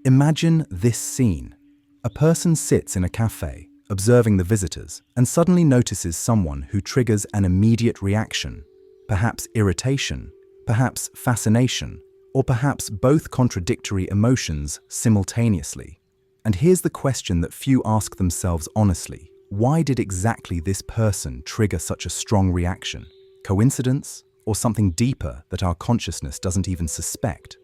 Imagine this scene. A person sits in a cafe, observing the visitors, and suddenly notices someone who triggers an immediate reaction, perhaps irritation, perhaps fascination, or perhaps both contradictory emotions simultaneously. And here's the question that few ask themselves honestly. Why did exactly this person trigger such a strong reaction? Coincidence, or something deeper that our consciousness doesn't even suspect?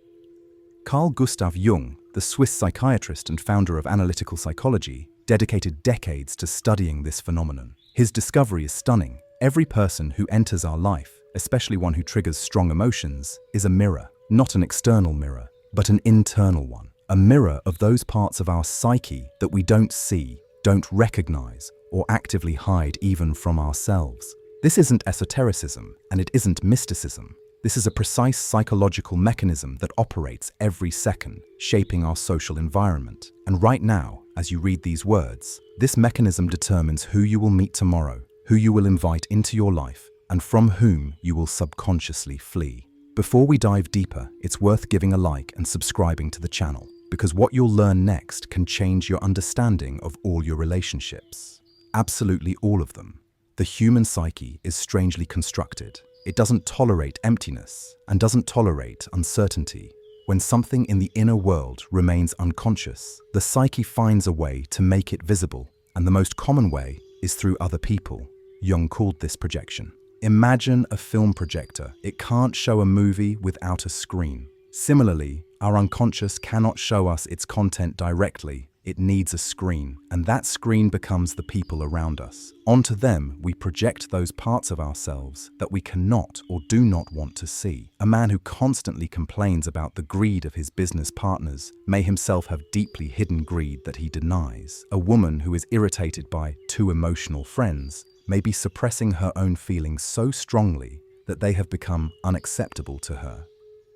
Carl Gustav Jung, the Swiss psychiatrist and founder of analytical psychology, dedicated decades to studying this phenomenon. His discovery is stunning. Every person who enters our life, especially one who triggers strong emotions, is a mirror. Not an external mirror, but an internal one. A mirror of those parts of our psyche that we don't see, don't recognize, or actively hide even from ourselves. This isn't esotericism, and it isn't mysticism. This is a precise psychological mechanism that operates every second, shaping our social environment. And right now, as you read these words, this mechanism determines who you will meet tomorrow, who you will invite into your life, and from whom you will subconsciously flee. Before we dive deeper, it's worth giving a like and subscribing to the channel, because what you'll learn next can change your understanding of all your relationships. Absolutely all of them. The human psyche is strangely constructed. It doesn't tolerate emptiness and doesn't tolerate uncertainty. When something in the inner world remains unconscious, the psyche finds a way to make it visible, and the most common way is through other people. Jung called this projection. Imagine a film projector. It can't show a movie without a screen. Similarly, our unconscious cannot show us its content directly. It needs a screen, and that screen becomes the people around us. Onto them, we project those parts of ourselves that we cannot or do not want to see. A man who constantly complains about the greed of his business partners may himself have deeply hidden greed that he denies. A woman who is irritated by too emotional friends may be suppressing her own feelings so strongly that they have become unacceptable to her.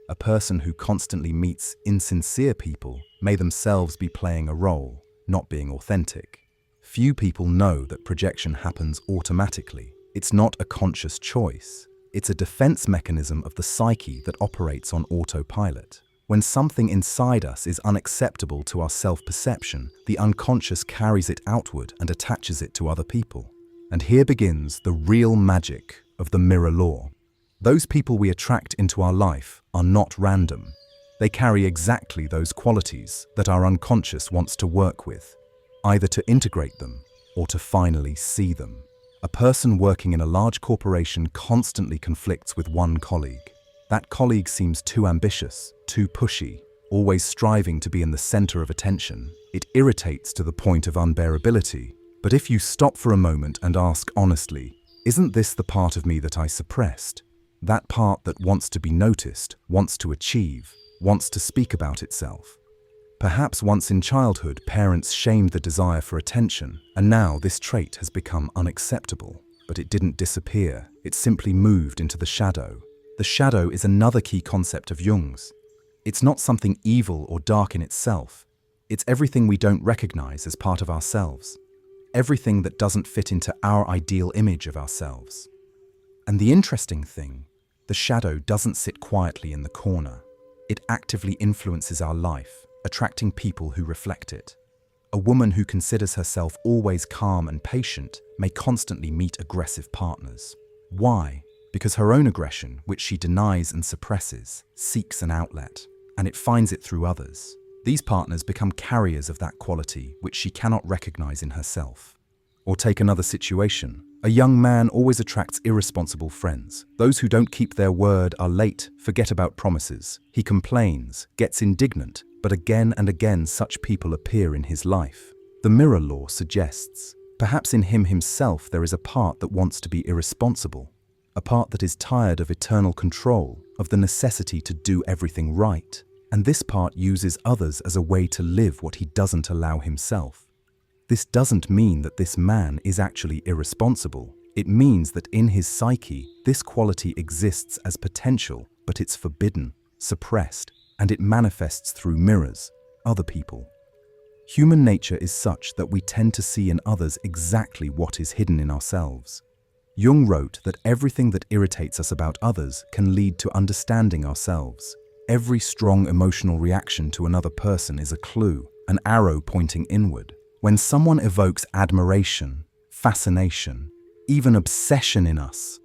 A person who constantly meets insincere people may themselves be playing a role, not being authentic. Few people know that projection happens automatically. It's not a conscious choice. It's a defense mechanism of the psyche that operates on autopilot. When something inside us is unacceptable to our self-perception, the unconscious carries it outward and attaches it to other people. And here begins the real magic of the mirror law. Those people we attract into our life are not random. They carry exactly those qualities that our unconscious wants to work with, either to integrate them or to finally see them. A person working in a large corporation constantly conflicts with one colleague. That colleague seems too ambitious, too pushy, always striving to be in the center of attention. It irritates to the point of unbearability. But if you stop for a moment and ask honestly, isn't this the part of me that I suppressed? That part that wants to be noticed, wants to achieve, wants to speak about itself. Perhaps once in childhood, parents shamed the desire for attention, and now this trait has become unacceptable. But it didn't disappear, it simply moved into the shadow. The shadow is another key concept of Jung's. It's not something evil or dark in itself. It's everything we don't recognize as part of ourselves. Everything that doesn't fit into our ideal image of ourselves. And the interesting thing, the shadow doesn't sit quietly in the corner. It actively influences our life, attracting people who reflect it. A woman who considers herself always calm and patient may constantly meet aggressive partners. Why? Because her own aggression, which she denies and suppresses, seeks an outlet, and it finds it through others. These partners become carriers of that quality which she cannot recognize in herself. Or take another situation. A young man always attracts irresponsible friends. Those who don't keep their word, are late, forget about promises. He complains, gets indignant, but again and again such people appear in his life. The mirror law suggests, perhaps in him himself there is a part that wants to be irresponsible, a part that is tired of eternal control, of the necessity to do everything right. And this part uses others as a way to live what he doesn't allow himself. This doesn't mean that this man is actually irresponsible. It means that in his psyche, this quality exists as potential, but it's forbidden, suppressed, and it manifests through mirrors, other people. Human nature is such that we tend to see in others exactly what is hidden in ourselves. Jung wrote that everything that irritates us about others can lead to understanding ourselves. Every strong emotional reaction to another person is a clue, an arrow pointing inward. When someone evokes admiration, fascination, even obsession in us,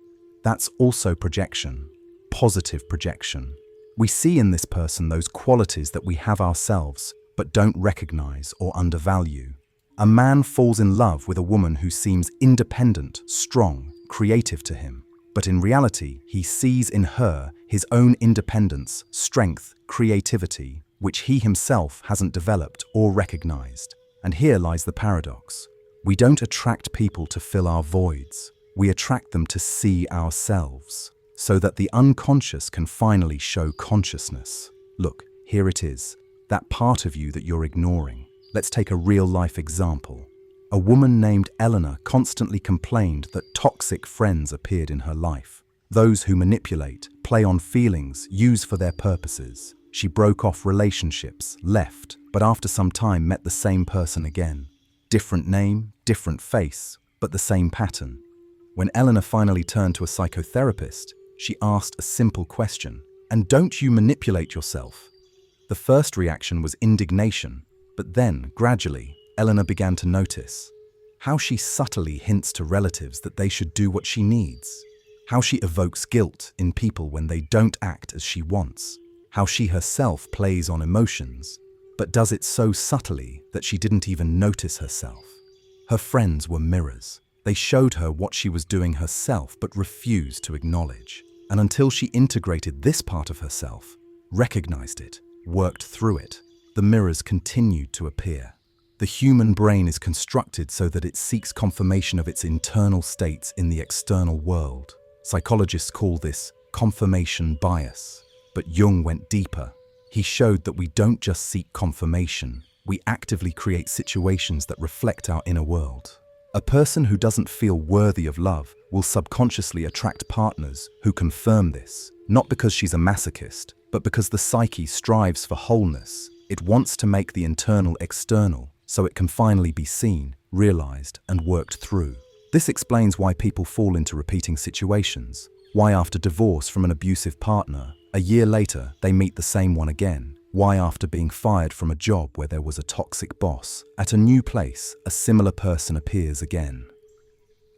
that's also projection, positive projection. We see in this person those qualities that we have ourselves, but don't recognize or undervalue. A man falls in love with a woman who seems independent, strong, creative to him. But in reality, he sees in her his own independence, strength, creativity, which he himself hasn't developed or recognized. And here lies the paradox. We don't attract people to fill our voids. We attract them to see ourselves, so that the unconscious can finally show consciousness. Look, here it is, that part of you that you're ignoring. Let's take a real-life example. A woman named Eleanor constantly complained that toxic friends appeared in her life. Those who manipulate, play on feelings, use for their purposes. She broke off relationships, left, but after some time met the same person again. Different name, different face, but the same pattern. When Eleanor finally turned to a psychotherapist, she asked a simple question, "And don't you manipulate yourself?" The first reaction was indignation, but then, gradually, Eleanor began to notice how she subtly hints to relatives that they should do what she needs, how she evokes guilt in people when they don't act as she wants, how she herself plays on emotions, but does it so subtly that she didn't even notice herself. Her friends were mirrors. They showed her what she was doing herself but refused to acknowledge. And until she integrated this part of herself, recognized it, worked through it, the mirrors continued to appear. The human brain is constructed so that it seeks confirmation of its internal states in the external world. Psychologists call this confirmation bias. But Jung went deeper. He showed that we don't just seek confirmation, we actively create situations that reflect our inner world. A person who doesn't feel worthy of love will subconsciously attract partners who confirm this, not because she's a masochist, but because the psyche strives for wholeness. It wants to make the internal external, so it can finally be seen, realized, and worked through. This explains why people fall into repeating situations, why after divorce from an abusive partner, a year later they meet the same one again, why after being fired from a job where there was a toxic boss, at a new place, a similar person appears again.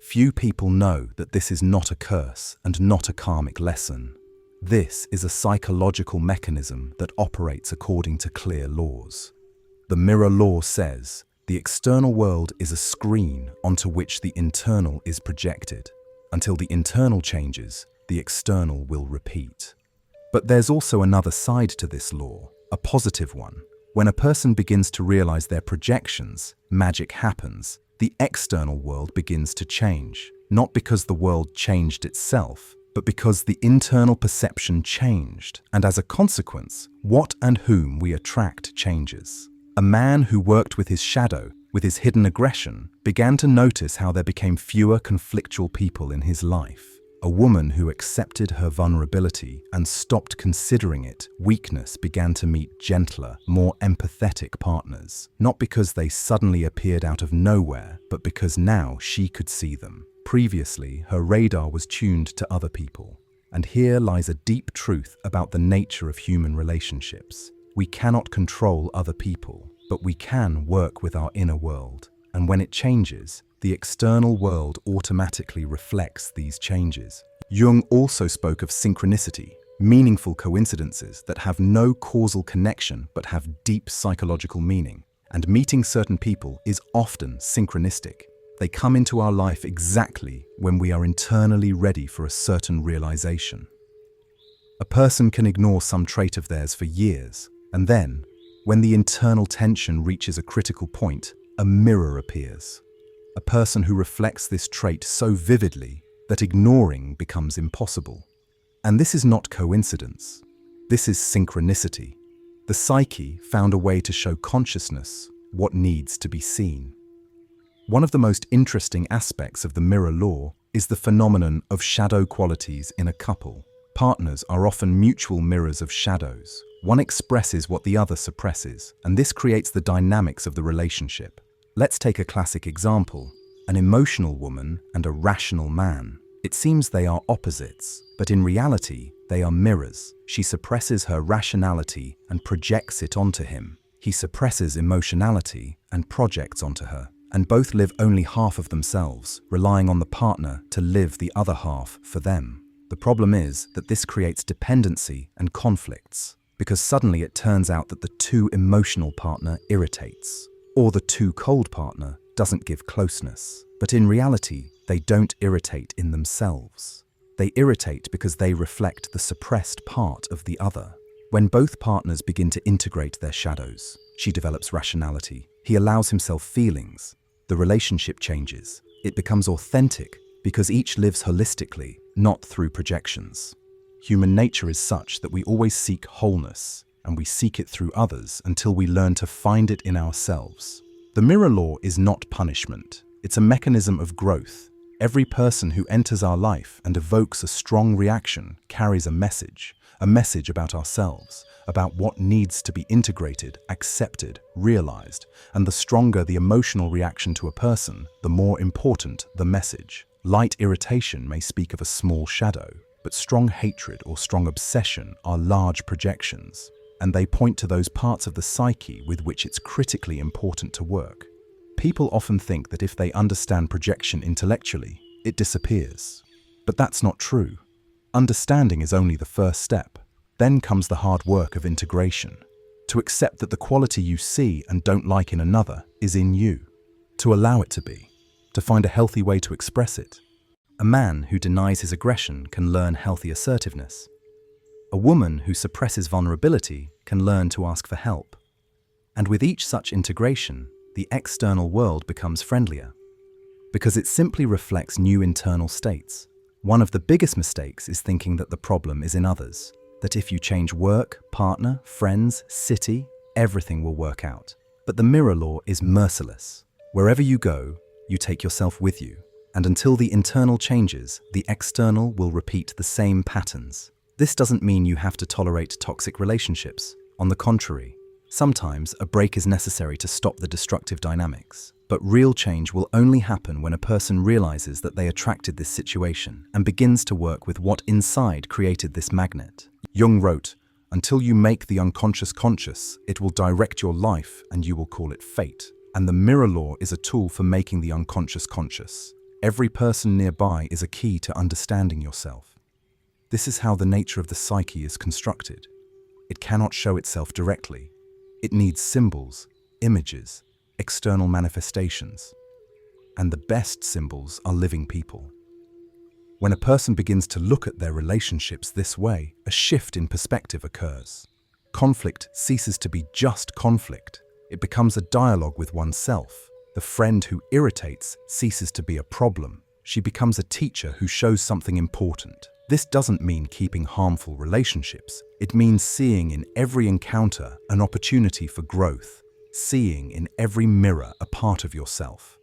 Few people know that this is not a curse and not a karmic lesson. This is a psychological mechanism that operates according to clear laws. The mirror law says, the external world is a screen onto which the internal is projected. Until the internal changes, the external will repeat. But there's also another side to this law, a positive one. When a person begins to realize their projections, magic happens. The external world begins to change, not because the world changed itself, but because the internal perception changed, and as a consequence, what and whom we attract changes. A man who worked with his shadow, with his hidden aggression, began to notice how there became fewer conflictual people in his life. A woman who accepted her vulnerability and stopped considering it weakness began to meet gentler, more empathetic partners, not because they suddenly appeared out of nowhere, but because now she could see them. Previously, her radar was tuned to other people. And here lies a deep truth about the nature of human relationships. We cannot control other people, but we can work with our inner world. And when it changes, the external world automatically reflects these changes. Jung also spoke of synchronicity, meaningful coincidences that have no causal connection but have deep psychological meaning. And meeting certain people is often synchronistic. They come into our life exactly when we are internally ready for a certain realization. A person can ignore some trait of theirs for years, and then, when the internal tension reaches a critical point, a mirror appears. A person who reflects this trait so vividly that ignoring becomes impossible. And this is not coincidence. This is synchronicity. The psyche found a way to show consciousness what needs to be seen. One of the most interesting aspects of the mirror law is the phenomenon of shadow qualities in a couple. Partners are often mutual mirrors of shadows. One expresses what the other suppresses, and this creates the dynamics of the relationship. Let's take a classic example, an emotional woman and a rational man. It seems they are opposites, but in reality, they are mirrors. She suppresses her rationality and projects it onto him. He suppresses emotionality and projects onto her. And both live only half of themselves, relying on the partner to live the other half for them. The problem is that this creates dependency and conflicts, because suddenly it turns out that the too emotional partner irritates, or the too cold partner doesn't give closeness. But in reality, they don't irritate in themselves. They irritate because they reflect the suppressed part of the other. When both partners begin to integrate their shadows, she develops rationality. He allows himself feelings. The relationship changes. It becomes authentic because each lives holistically, not through projections. Human nature is such that we always seek wholeness, and we seek it through others until we learn to find it in ourselves. The mirror law is not punishment. It's a mechanism of growth. Every person who enters our life and evokes a strong reaction carries a message about ourselves, about what needs to be integrated, accepted, realized, and the stronger the emotional reaction to a person, the more important the message. Light irritation may speak of a small shadow, but strong hatred or strong obsession are large projections, and they point to those parts of the psyche with which it's critically important to work. People often think that if they understand projection intellectually, it disappears. But that's not true. Understanding is only the first step. Then comes the hard work of integration. To accept that the quality you see and don't like in another is in you. To allow it to be. To find a healthy way to express it. A man who denies his aggression can learn healthy assertiveness. A woman who suppresses vulnerability can learn to ask for help. And with each such integration, the external world becomes friendlier. Because it simply reflects new internal states. One of the biggest mistakes is thinking that the problem is in others. That if you change work, partner, friends, city, everything will work out. But the mirror law is merciless. Wherever you go, you take yourself with you. And until the internal changes, the external will repeat the same patterns. This doesn't mean you have to tolerate toxic relationships. On the contrary, sometimes a break is necessary to stop the destructive dynamics. But real change will only happen when a person realizes that they attracted this situation and begins to work with what inside created this magnet. Jung wrote, "Until you make the unconscious conscious, it will direct your life and you will call it fate." And the mirror law is a tool for making the unconscious conscious. Every person nearby is a key to understanding yourself. This is how the nature of the psyche is constructed. It cannot show itself directly. It needs symbols, images, external manifestations. And the best symbols are living people. When a person begins to look at their relationships this way, a shift in perspective occurs. Conflict ceases to be just conflict. It becomes a dialogue with oneself. The friend who irritates ceases to be a problem. She becomes a teacher who shows something important. This doesn't mean keeping harmful relationships. It means seeing in every encounter an opportunity for growth, seeing in every mirror a part of yourself.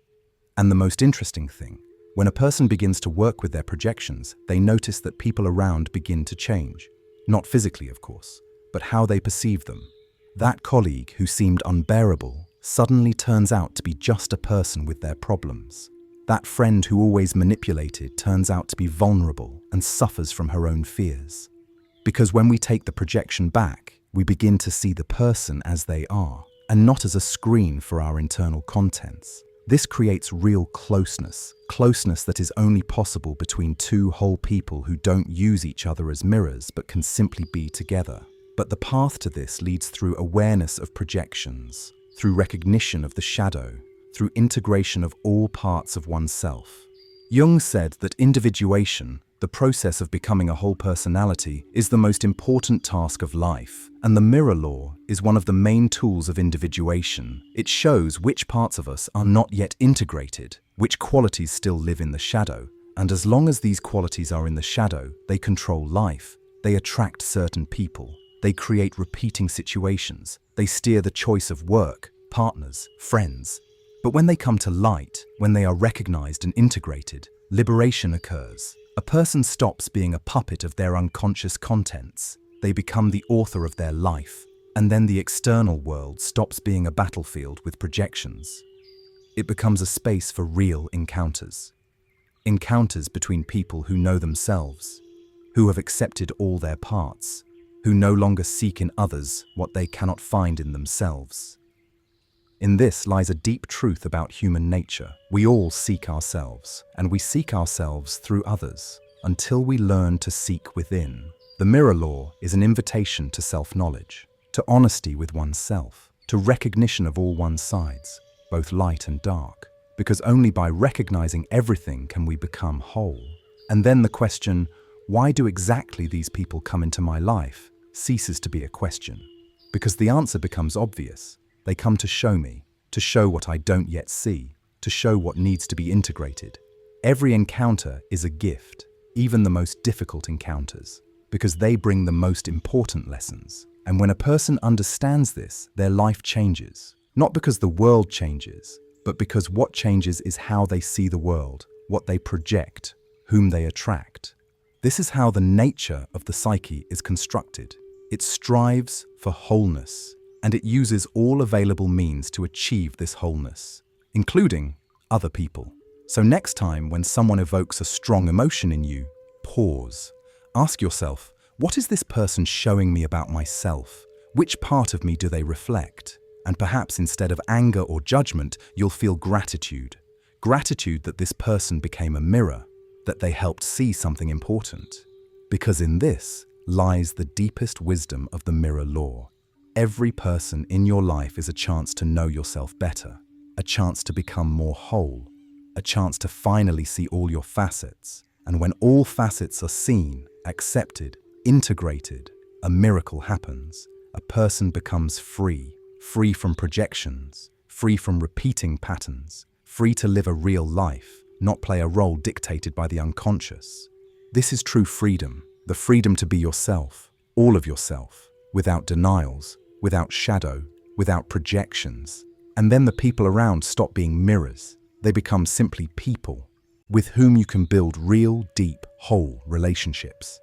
And the most interesting thing, when a person begins to work with their projections, they notice that people around begin to change. Not physically, of course, but how they perceive them. That colleague who seemed unbearable suddenly turns out to be just a person with their problems. That friend who always manipulated turns out to be vulnerable and suffers from her own fears. Because when we take the projection back, we begin to see the person as they are, and not as a screen for our internal contents. This creates real closeness that is only possible between two whole people who don't use each other as mirrors but can simply be together. But the path to this leads through awareness of projections, through recognition of the shadow, through integration of all parts of oneself. Jung said that individuation, the process of becoming a whole personality, is the most important task of life, and the mirror law is one of the main tools of individuation. It shows which parts of us are not yet integrated, which qualities still live in the shadow, and as long as these qualities are in the shadow, they control life, they attract certain people, they create repeating situations, they steer the choice of work, partners, friends. But when they come to light, when they are recognized and integrated, liberation occurs. A person stops being a puppet of their unconscious contents. They become the author of their life, and then the external world stops being a battlefield with projections. It becomes a space for real encounters. Encounters between people who know themselves, who have accepted all their parts, who no longer seek in others what they cannot find in themselves. In this lies a deep truth about human nature. We all seek ourselves, and we seek ourselves through others, until we learn to seek within. The mirror law is an invitation to self-knowledge, to honesty with oneself, to recognition of all one's sides, both light and dark, because only by recognizing everything can we become whole. And then the question, why do exactly these people come into my life, ceases to be a question, because the answer becomes obvious. They come to show me, to show what I don't yet see, to show what needs to be integrated. Every encounter is a gift, even the most difficult encounters, because they bring the most important lessons. And when a person understands this, their life changes, not because the world changes, but because what changes is how they see the world, what they project, whom they attract. This is how the nature of the psyche is constructed. It strives for wholeness, and it uses all available means to achieve this wholeness, including other people. So next time when someone evokes a strong emotion in you, pause. Ask yourself, what is this person showing me about myself? Which part of me do they reflect? And perhaps instead of anger or judgment, you'll feel gratitude. Gratitude that this person became a mirror, that they helped see something important. Because in this lies the deepest wisdom of the mirror law. Every person in your life is a chance to know yourself better, a chance to become more whole, a chance to finally see all your facets. And when all facets are seen, accepted, integrated, a miracle happens. A person becomes free, free from projections, free from repeating patterns, free to live a real life, not play a role dictated by the unconscious. This is true freedom, the freedom to be yourself, all of yourself, without denials, without shadow, without projections. And then the people around stop being mirrors. They become simply people with whom you can build real, deep, whole relationships.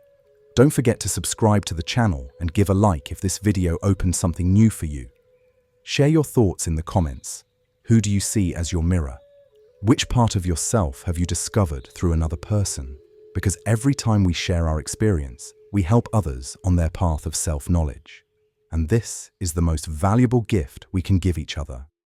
Don't forget to subscribe to the channel and give a like if this video opened something new for you. Share your thoughts in the comments. Who do you see as your mirror? Which part of yourself have you discovered through another person? Because every time we share our experience, we help others on their path of self-knowledge. And this is the most valuable gift we can give each other.